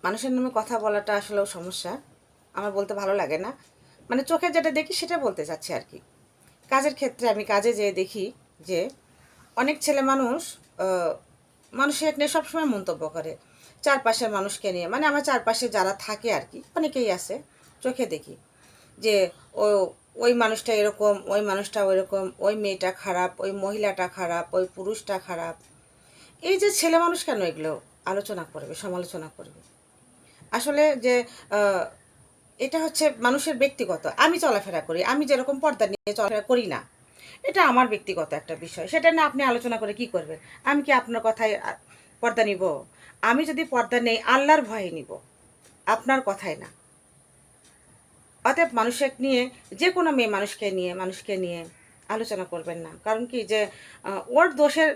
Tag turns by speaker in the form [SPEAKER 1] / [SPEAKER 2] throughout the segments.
[SPEAKER 1] মানুষের নামে কথা বলাটা আসলেও সমস্যা, আমার বলতে ভালো লাগে না। মানে চোখে যেটা দেখি সেটা বলতে চাচ্ছি আর কি। কাজের ক্ষেত্রে আমি কাজে যেয়ে দেখি যে অনেক ছেলে মানুষ মানুষের নিয়ে সবসময় মন্তব্য করে, চারপাশের মানুষকে নিয়ে। মানে আমার চারপাশে যারা থাকে আর কি, অনেকেই আছে, চোখে দেখি যে ও ওই মানুষটা এরকম, ওই মানুষটা ওইরকম, ওই মেয়েটা খারাপ, ওই মহিলাটা খারাপ, ওই পুরুষটা খারাপ। এই যে ছেলে মানুষ কেন এগুলো আলোচনা করবে, সমালোচনা করবে? আসলে যে আহ, এটা হচ্ছে মানুষের ব্যক্তিগত। আমি চলাফেরা করি, আমি যেরকম পর্দা নিয়ে চলাফেরা করি না, এটা আমার ব্যক্তিগত একটা বিষয়। সেটা না আপনি আলোচনা করে কি করবেন? আমি কি আপনার কথায় পর্দা নিব? আমি যদি পর্দা নেই আল্লাহর ভয়ে নিব, আপনার কথায় না। অতএব মানুষের নিয়ে, যে কোনো মেয়ে মানুষকে নিয়ে আলোচনা করবেন না। কারণ কি যে ওর দোষের,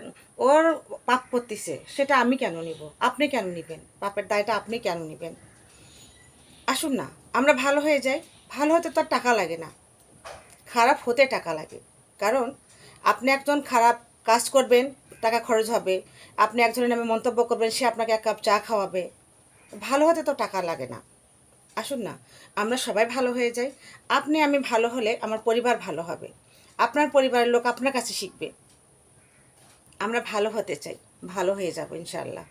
[SPEAKER 1] ওর পাপ করতেছে, সেটা আমি কেন নিব? আপনি কেন নিবেন? পাপের দায়টা আপনি কেন নিবেন? আসুন না, আমরা ভালো হয়ে যাই। ভালো হতে তো আর টাকা লাগে না, খারাপ হতে টাকা লাগে। কারণ আপনি একজন খারাপ কাজ করবেন, টাকা খরচ হবে। আপনি একজনের নামে মন্তব্য করবেন, সে আপনাকে এক কাপ চা খাওয়াবে। ভালো হতে তো টাকা লাগে না। আসুন না, আমরা সবাই ভালো হয়ে যাই। আপনি আমি ভালো হলে আমার পরিবার ভালো হবে, আপনার পরিবারের লোক আপনার কাছে শিখবে। আমরা ভালো হতে চাই, ভালো হয়ে যাব ইনশাআল্লাহ।